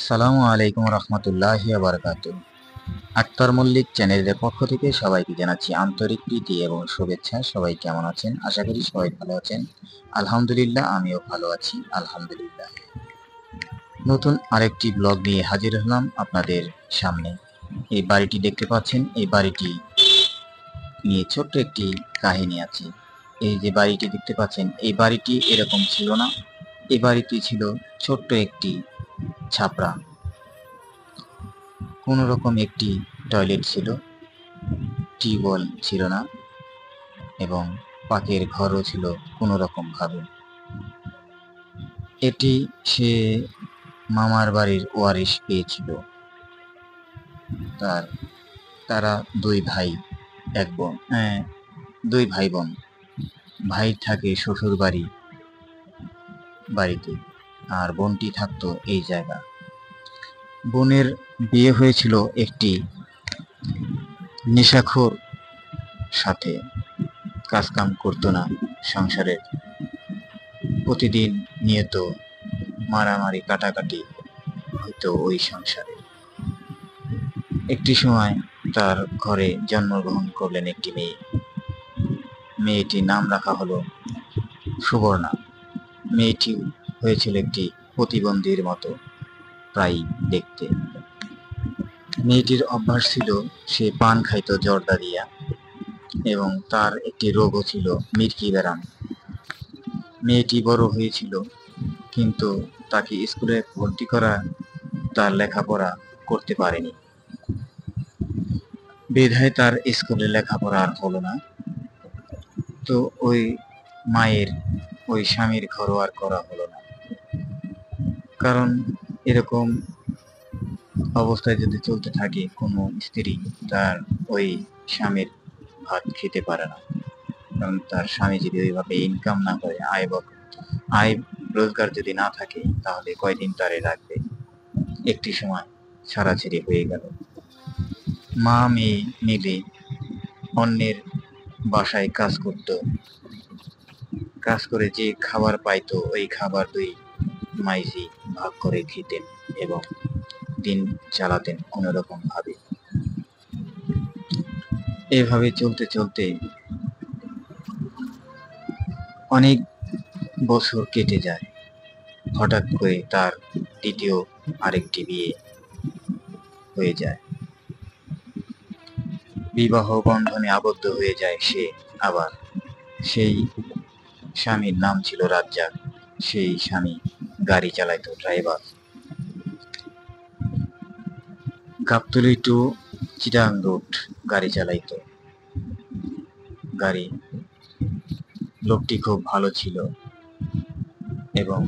সালামু আলাইকুম রহমতুল্লাহি ওয়া বারাকাতুহু। আক্তার মল্লিক চ্যানেলের পক্ষ থেকে সবাইকে জানাচ্ছি আন্তরিক প্রীতি এবং শুভেচ্ছা। সবাই কেমন আছেন? আশা করি সবাই ভালো আছেন। আলহামদুলিল্লাহ, আমিও ভালো আছি আলহামদুলিল্লাহ। নতুন আরেকটি ব্লগ নিয়ে হাজির হলাম আপনাদের সামনে। এই বাড়িটি দেখতে পাচ্ছেন, এই বাড়িটি নিয়ে ছোট্ট একটি কাহিনী আছে। এই যে বাড়িটি দেখতে পাচ্ছেন, এই বাড়িটি এরকম ছিল না। এই বাড়িটি ছিল ছোট্ট একটি ছাপরা। কোনো রকম একটি টয়লেট ছিল, টিউবওয়েল ছিল না এবং পাকের ঘরও ছিল কোনো রকম ভাবে। এটি সে মামার বাড়ির ওয়ারিশ পেয়েছিল। তারা দুই ভাই এক বোন, দুই ভাই বোন। ভাই থাকে শ্বশুর বাড়িতে, আর বোনটি থাকতো এই জায়গা। বোনের বিয়ে হয়েছিল একটি নেশাখোর সাথে, কাজকাম করতো না সংসারের, প্রতিদিন নিয়ত মারামারি কাটাকাটি হইতো ওই সংসারে। একটি সময় তার ঘরে জন্মগ্রহণ করলেন একটি মেয়ে। মেয়েটির নাম রাখা হলো সুবর্ণা। মেয়েটি হয়েছিল একটি প্রতিবন্ধীর মতো প্রায় দেখতে। মেয়েটির অভ্যাস ছিল সে পান খাইতো জর্দা দিয়া, এবং তার একটি রোগও ছিল মির্কি ব্যারাম। মেয়েটি বড় হয়েছিল, কিন্তু তাকে স্কুলে ভর্তি করা তার লেখাপড়া করতে পারেনি। বিধায় তার স্কুলে লেখাপড়া আর হলো না। তো ওই মায়ের ওই স্বামীর ঘরও আর করা হলো না। কারণ এরকম অবস্থায় যদি চলতে থাকে, কোনো স্ত্রী তার ওই স্বামীর ভাত খেতে পারে না। কারণ তার স্বামী যদি ওইভাবে ইনকাম না করে, আয় রোজগার যদি না থাকে, তাহলে কয়দিন তারে রাখবে। একটি সময় ছাড়াছাড়ি হয়ে গেল। মা মেয়ে মিলে অন্যের বাসায় কাজ করত। কাজ করে যে খাবার পাইতো, ওই খাবার দুই মাইজি ভাগ করে খেতেন এবং দিন চালাতেন কোনো রকম ভাবে। এভাবে চলতে চলতে অনেক বছর কেটে যায়। হঠাৎ করে তার দ্বিতীয় আরেকটি বিয়ে হয়ে যায়। বিবাহ বন্ধনে আবদ্ধ হয়ে যায় সে আবার। সেই স্বামীর নাম ছিল রাজ্জাক। সেই স্বামী গাড়ি চালাইতো, driver. Gabtoli to Chittagong route গাড়ি চালাইতো। লোকটি খুব ভালো ছিল এবং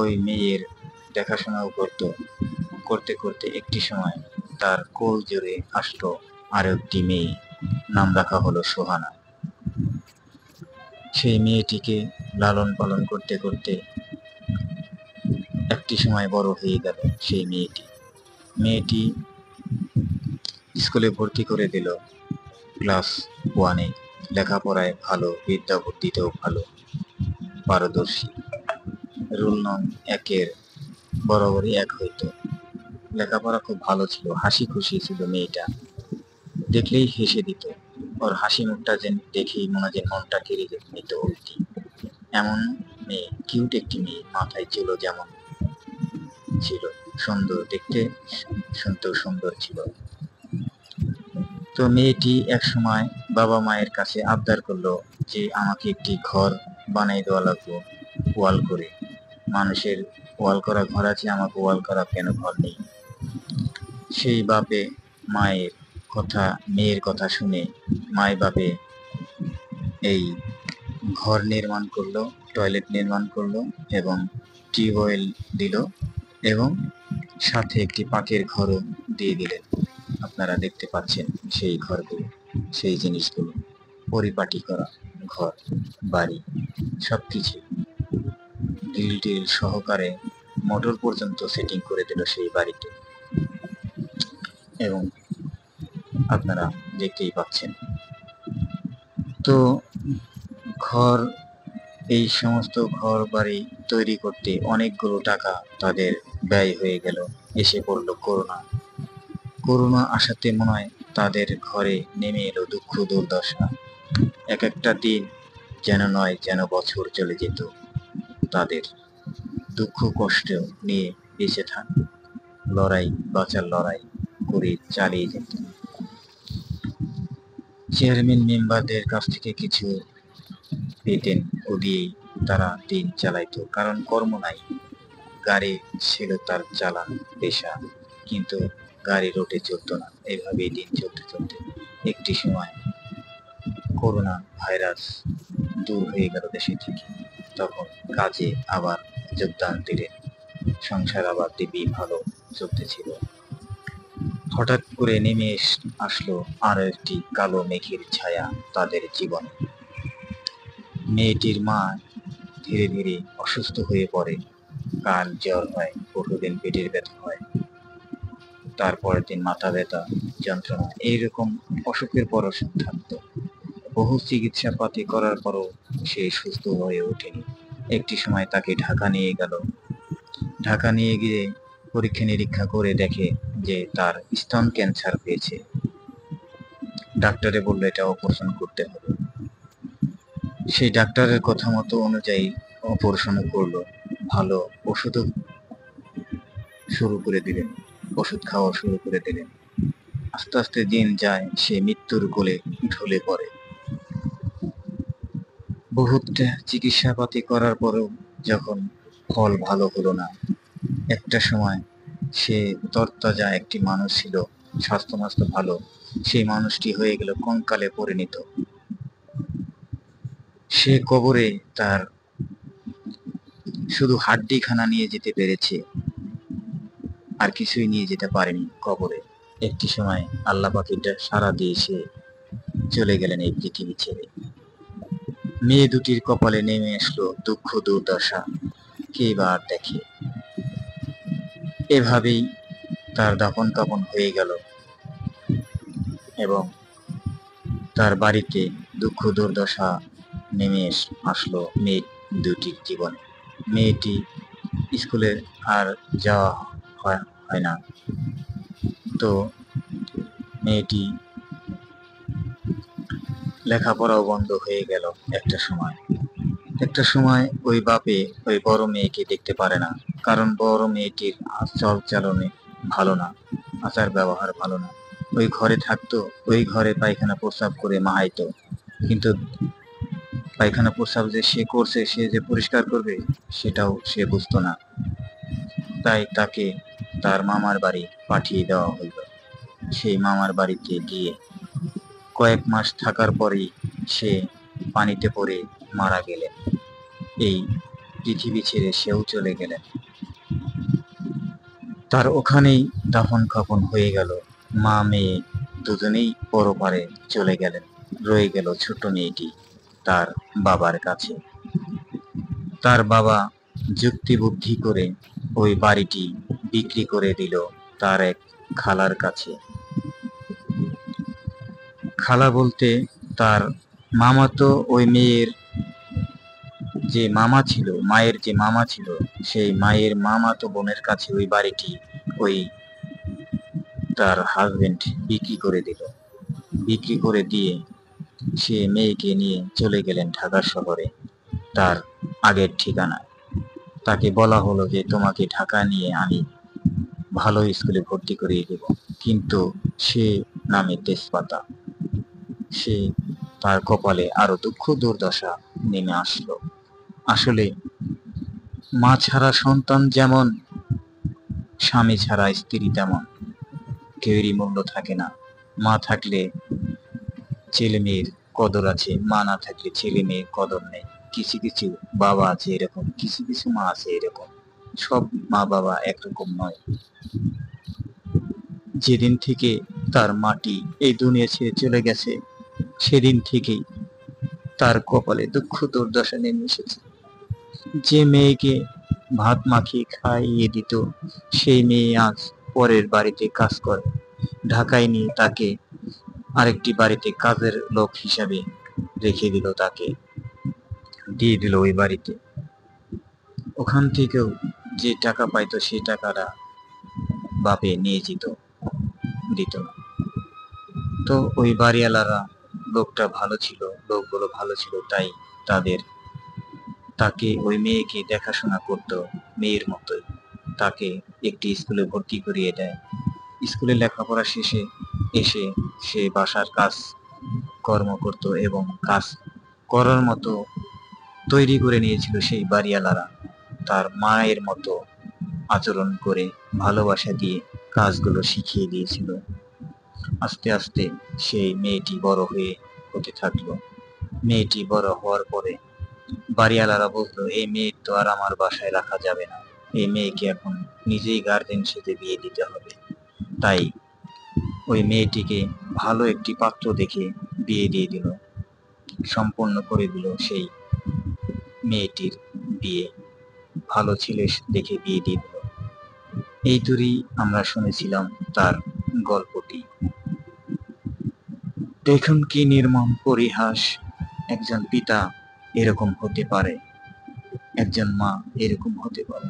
ওই মেয়ের দেখাশোনাও করতো। করতে করতে একটি সময় তার কোল জোরে আসলো আরো একটি মেয়ে, নাম রাখা হলো সোহানা। সেই মেয়েটিকে লালন পালন করতে করতে একটি সময় বড় হয়ে গেল। সেই মেয়েটি স্কুলে ভর্তি করে দিল ক্লাস 1-এ। লেখাপড়ায় ভালো, বিদ্যা বুদ্ধিতেও ভালো, পারদর্শী। রুল নং 1-এর বরাবরই 1 হইতো। লেখাপড়া খুব ভালো ছিল, হাসি খুশি ছিল মেয়েটা। দেখলেই হেসে দিত। ওর হাসি মুখটা যেন দেখেই মনে হয় মনটা কেড়ে নিত উল্টি। এমন মেয়ে, কিউট একটি মেয়ে, মাথায় চুলও যেমন ছিল, সুন্দর দেখতে, শুনতেও সুন্দর ছিল। তো মেয়েটি এক সময় বাবা মায়ের কাছে আবদার করলো যে আমাকে একটি ঘর বানাই দেওয়া লাগবে ওয়াল করে। মানুষের ওয়াল করা ঘর আছে, আমাকে ওয়াল করা কেন ঘর নেই? সেই বাপে মেয়ের কথা শুনে বাপে এই ঘর নির্মাণ করলো, টয়লেট নির্মাণ করলো এবং টিউবওয়েল দিল এবং সাথে একটি পাকের ঘরও দিয়ে দিলেন। আপনারা দেখতে পাচ্ছেন সেই ঘরগুলো, সেই জিনিসগুলো, পরিপাটি করা ঘর বাড়ি, সবকিছু গ্রিল সহকারে মোটর পর্যন্ত সেটিং করে দিল সেই বাড়িতে। এবং আপনারা দেখতেই পাচ্ছেন। তো ঘর এই সমস্ত ঘর বাড়ি তৈরি করতে অনেকগুলো টাকা তাদের ব্যয় হয়ে গেল। এসে পড়ল করোনা। করোনা আসাতে মনে হয় তাদের ঘরে নেমে এলো দুঃখ দুর্দশা। এক একটা দিন যেন নয়, যেন বছর চলে যেত তাদের। দুঃখ কষ্ট নিয়ে বেঁচে থাক, লড়াই বাঁচার লড়াই করে চালিয়ে যেত। চেয়ারম্যান মেম্বারদের কাছ থেকে কিছু পেতেন, ও দিয়েই তারা দিন চালাইতো, কারণ কর্ম নাই। গাড়ি ছিল তার চালান পেশা, কিন্তু গাড়ি রোডে চলতো না। এভাবেই দিন চলতে চলতে একটি সময় করোনা ভাইরাস দূর হয়ে গেল দেশে থেকে। তখন কাজে আবার যোগদান দিলেন। সংসার আবার দিব্যি ভালো চলতেছিল। হঠাৎ করে নেমে আসলো আরো একটি কালো মেঘের ছায়া তাদের জীবনে। মেয়েটির মা ধীরে ধীরে অসুস্থ হয়ে পড়ে। কাল জ্বর হয়, পরশুদিন পেটের ব্যথা হয়, তারপরের দিন মাথা ব্যথা, যন্ত্রণা, এইরকম অসুখের পর অসুখ থাকতো। বহু চিকিৎসাপাতি করার পরও সে সুস্থ হয়ে ওঠেনি। একটি সময় তাকে ঢাকা নিয়ে গেল। ঢাকা নিয়ে গিয়ে পরীক্ষা নিরীক্ষা করে দেখে যে তার স্তন ক্যান্সার হয়েছে। ডাক্তারে বলল এটা অপারেশন করতে হবে। সেই ডাক্তারের কথা মতো অনুযায়ী অপারেশন করলো। ভালো ওষুধও শুরু করে দিলেন, ওষুধ খাওয়া শুরু করে দিলেন। আস্তে আস্তে দিন যায়, সে মৃত্যুর কোলে ঢলে পড়ে। বহুত চিকিৎসাপাতি করার পরেও যখন ফল ভালো হলো না, একটা সময় সে তরতাজা একটি মানুষ ছিল, স্বাস্থ্য মাস্ত ভালো, সেই মানুষটি হয়ে গেল কঙ্কালে পরিণত। সে কবরে তার শুধু হাড্ডিখানা নিয়ে যেতে পেরেছে, আর কিছুই নিয়ে যেতে পারেনি কবরে। একটি সময় আল্লাহ পাখিটা সারা দিয়ে সে চলে গেলেন এই পৃথিবী ছেড়ে। মেয়ে দুটির কপালে নেমে আসলো দুঃখ দুর্দশা, কে বা আর দেখে। এভাবেই তার দাফন কাফন হয়ে গেল, এবং তার বাড়িতে দুঃখ দুর্দশা নেমে আসলো মেয়ে দুটির জীবনে। মেয়েটি স্কুলে আর যাওয়া হয় না, তো মেয়েটি লেখাপড়াও বন্ধ হয়ে গেল। একটা সময় ওই বাপে ওই বড় মেয়েকে দেখতে পারে না, কারণ বড় মেয়েটির চল চালনে ভালো না, আচার ব্যবহার ভালো না। ওই ঘরে থাকতো, ওই ঘরে পায়খানা প্রস্রাব করে মাহাইতো, কিন্তু পায়খানা প্রস্রাব যে সে করছে, সে যে পরিষ্কার করবে সেটাও সে বুঝতো না। তাই তাকে তার মামার বাড়ি পাঠিয়ে দেওয়া হইল। সেই মামার বাড়িতে গিয়ে কয়েক মাস থাকার পরেই সে পানিতে পড়ে মারা গেলেন। এই পৃথিবী ছেড়ে সেও চলে গেলেন। তার ওখানেই দাফন কাফন হয়ে গেল। মা মেয়ে দুজনেই পরপারে চলে গেলেন। রয়ে গেল ছোট মেয়েটি তার বাবার কাছে। তার বাবা যুক্তি বুদ্ধি করে ওই বাড়িটি বিক্রি করে দিল তার এক খালার কাছে। খালা বলতে তার মামাতো ওই মেয়ের যে মামা ছিল, মায়ের যে মামা ছিল, সেই মায়ের মামাতো বোনের কাছে ওই বাড়িটি ওই তার হাজবেন্ড বিক্রি করে দিল। বিক্রি করে দিয়ে সে মেয়েকে নিয়ে চলে গেলেন ঢাকা শহরে তার আগের ঠিকানায়। তাকে বলা হলো যে তোমাকে ঢাকা নিয়ে আমি ভালো স্কুলে ভর্তি করিয়ে দেব, কিন্তু সে নামে তেজপাতা। সে তার কপালে আরো দুঃখ দুর্দশা নেমে আসলো। আসলে মা ছাড়া সন্তান যেমন, স্বামী ছাড়া স্ত্রী তেমন, কেউরই মূল্য থাকে না। মা থাকলে ছেলে মেয়ের কদর আছে, মা না থাকলে ছেলে মেয়ের কদর নেই। কিছু কিছু বাবা আছে এরকম, কিছু কিছু মা আছে এরকম, সব মা বাবা একরকম নয়। যেদিন থেকে তার মাটি এই দুনিয়া ছেড়ে চলে গেছে, সেদিন থেকেই তার কপালে দুঃখ দুর্দশা নেমে এসেছে। যে মেয়েকে ভাত মাখিয়ে খাইয়ে দিত, সেই মেয়ে আজ পরের বাড়িতে কাজ করে। ঢাকায় নিয়ে তাকে আরেকটি বাড়িতে কাজের লোক হিসাবে রেখে দিল তাকে। দিয়ে দিল ওই বাড়িতে। ওখান থেকেও যে টাকা পাইতো সেই টাকাটা বাপে নিয়ে দিত না। তো ওই বাড়িওয়ালারা, লোকটা ভালো ছিল, লোকগুলো ভালো ছিল, তাই তাদের তাকে ওই মেয়েকে দেখাশোনা করতো মেয়ের মতোই। তাকে একটি স্কুলে ভর্তি করিয়ে দেয়। স্কুলে লেখাপড়া শেষে এসে সে বাসার কাজ কর্ম করত এবং কাজ করার মতো তৈরি করে নিয়েছিল সেই বাড়িওয়ালারা। তার মায়ের মতো আচরণ করে ভালোবাসা দিয়ে কাজগুলো শিখিয়ে দিয়েছিল। আস্তে আস্তে সেই মেয়েটি বড় হতে থাকলো। মেয়েটি বড় হওয়ার পরে বাড়িওয়ালারা বলতো, এই মেয়ে তো আর আমার বাসায় রাখা যাবে না, এই মেয়েকে এখন নিজেই গার্জেন সেজে বিয়ে দিতে হবে। তাই ওই মেয়েটিকে ভালো একটি পাত্র দেখে বিয়ে দিয়ে দিল, সম্পন্ন করে দিল সেই মেয়েটির বিয়ে, ভালো ছেলে দেখে বিয়ে দিয়ে দিল। এই দূরই আমরা শুনেছিলাম তার গল্পটি। দেখুন কি নির্মম পরিহাস, একজন পিতা এরকম হতে পারে, একজন মা এরকম হতে পারে।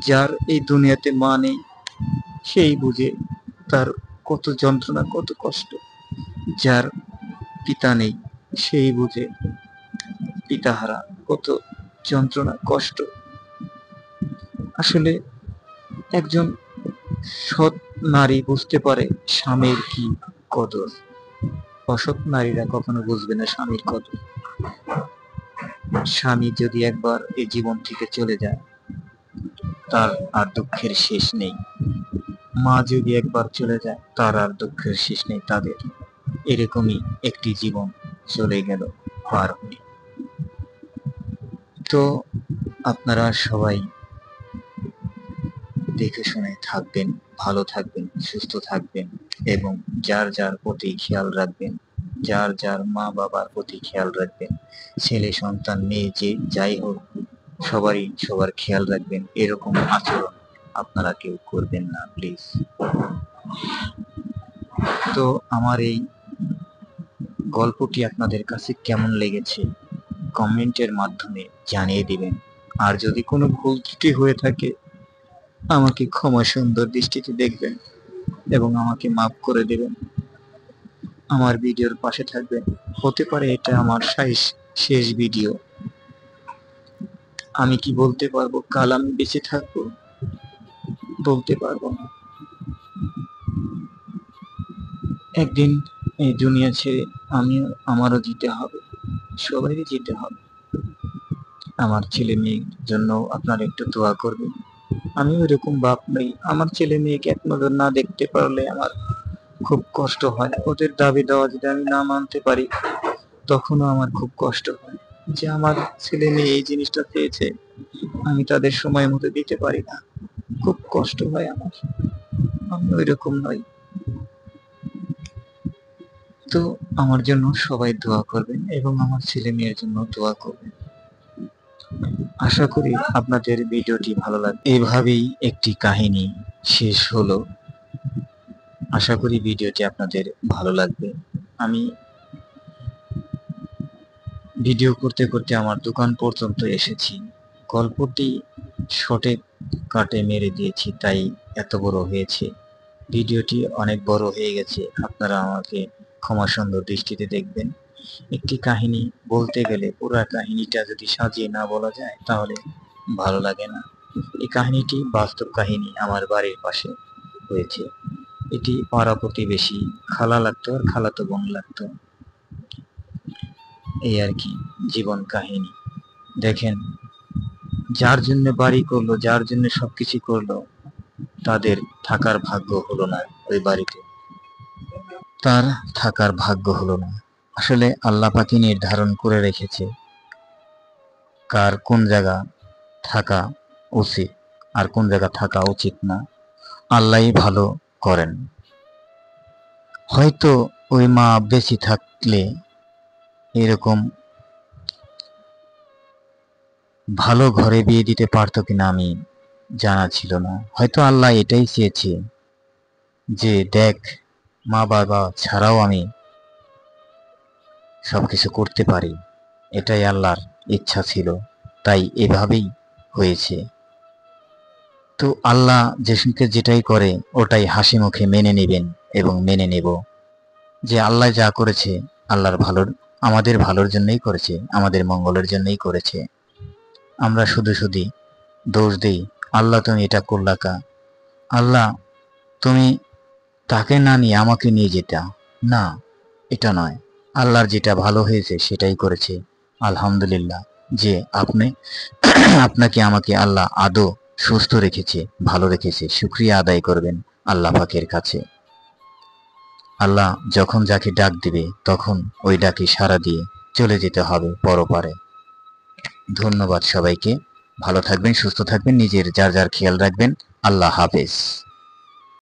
যার এই দুনিয়াতে মা নেই সেই বুঝে তার কত যন্ত্রণা, কত কষ্ট। যার পিতা নেই সেই বুঝে পিতাহারা কত যন্ত্রণা, কষ্ট। আসলে একজন সৎ নারী বুঝতে পারে স্বামীর কি কদর। অসৎ নারীরা কখনো বুঝবে না স্বামীর কদর। স্বামী যদি একবার এই জীবন থেকে চলে যায়, তার আর দুঃখের শেষ নেই। মা যদি একবার চলে যায়, তার আর দুঃখের শেষ নেই তাদের। এরকমই একটি জীবন চলে গেল পার হয়ে। তো আপনারা সবাই দেখে শুনে থাকবেন, ভালো থাকবেন, সুস্থ থাকবেন এবং যার যার প্রতি খেয়াল রাখবেন, যার যার মা বাবার প্রতি খেয়াল রাখবেন। ছেলে সন্তান, মেয়ে, যে যাই হোক, সবার খেয়াল রাখবেন। এরকম আচরণ আপনারা কেউ করবেন না, প্লিজ। তো আমার এই গল্পটি আপনাদের কাছে কেমন লেগেছে কমেন্টের মাধ্যমে জানিয়ে দিবেন। আর যদি কোনো ভুল ত্রুটি হয়ে থাকে, আমাকে ক্ষমা সুন্দর দৃষ্টিতে দেখবেন এবং আমাকে মাফ করে দেবেন। আমার ভিডিওর পাশে থাকবেন। হতে পারে এটা আমার শেষ ভিডিও। আমি কি বলতে পারবো কাল আমি বেঁচে থাকবো? বলতে পারবো না। একদিন এই দুনিয়া ছেড়ে আমারও যেতে হবে, সবাইকে যেতে হবে। আমার ছেলে মেয়ের জন্য আপনারা একটু দোয়া করবেন। আমি ওইরকম বাপ নই, আমার ছেলে মেয়েকে এক নজর না দেখতে পারলে আমার খুব কষ্ট হয়। ওদের দাবি দেওয়া যদি আমি না মানতে পারি, তখনও আমার খুব কষ্ট হয় যে আমার ছেলে মেয়ে এই জিনিসটা পেয়েছে, আমি তাদের সময় মতো দিতে পারি না, খুব কষ্ট হয় আমার। আমি ওইরকম নই। তো আমার জন্য সবাই দোয়া করবেন এবং আমার ছেলে মেয়ের জন্য দোয়া করবেন। আশা করি আপনাদের ভিডিওটি ভালো লাগবে। এভাবেই একটি কাহিনী শেষ হলো। আশা করি ভিডিওটি আপনাদের ভালো লাগবে। আমি ভিডিও করতে করতে আমার দোকান পর্যন্ত এসেছি। গল্পটি শর্টে কাটে মেরে দিয়েছি, তাই এত বড় হয়েছে। ভিডিওটি অনেক বড় হয়ে গেছে, আপনারা আমাকে ক্ষমা সুন্দর দৃষ্টিতে দেখবেন। একটি কাহিনী বলতে গেলে পুরো কাহিনীটা যদি সাজিয়ে না বলা যায় তাহলে ভালো লাগে না। এই কাহিনীটি বাস্তব কাহিনী, আমার বাড়ির পাশে হয়েছে। এটি পাড়া প্রতিবেশী, খালা লাগতো আর খালাতো বোন লাগতো, এই আর কি জীবন কাহিনী। দেখেন, যার জন্য বাড়ি করলো, যার জন্য সবকিছু করলো, তাদের থাকার ভাগ্য হলো না ওই বাড়িতে, তার থাকার ভাগ্য হলো না। আসলে আল্লাহ পাকই নির্ধারণ করে রেখেছে কার কোন জায়গা থাকা উচিত আর কোন জায়গা থাকা উচিত না। আল্লাহই ভালো করেন। হয়তো ওই মা বেঁচে থাকলে এরকম ভালো ঘরে বিয়ে দিতে পারতো কিনা আমি জানা ছিল না। হয়তো আল্লাহ এটাই চেয়েছে যে দেখ, মা বাবা ছাড়াও আমি সবকিছু করতে পারি। এটাই আল্লাহর ইচ্ছা ছিল, তাই এভাবেই হয়েছে। তো আল্লাহ যেসবকে যেটাই করে ওটাই হাসি মুখে মেনে নেবেন এবং মেনে নেব, যে আল্লাহ যা করেছে আল্লাহর ভালোর, আমাদের ভালোর জন্যই করেছে, আমাদের মঙ্গলের জন্যই করেছে। আমরা শুধু শুধু দোষ দেই, আল্লাহ তুমি এটা করলা কা, আল্লাহ তুমি তাকে না নিয়ে আমাকে নিয়ে যেটা, না, এটা নয়। আল্লাহর যেটা ভালো হয়েছে সেটাই করেছে। আলহামদুলিল্লাহ যে আপনি আপনাকে আমাকে আল্লাহ আদৌ সুস্থ রেখেছে, ভালো রেখেছে, শুকরিয়া আদায় করবেন আল্লাহ পাকের কাছে। আল্লাহ যখন যাকে ডাক দিবে তখন ওই ডাকে সাড়া দিয়ে চলে যেতে হবে পরপারে। ধন্যবাদ সবাইকে। ভালো থাকবেন, সুস্থ থাকবেন, নিজের যার যার খেয়াল রাখবেন। আল্লাহ হাফেজ।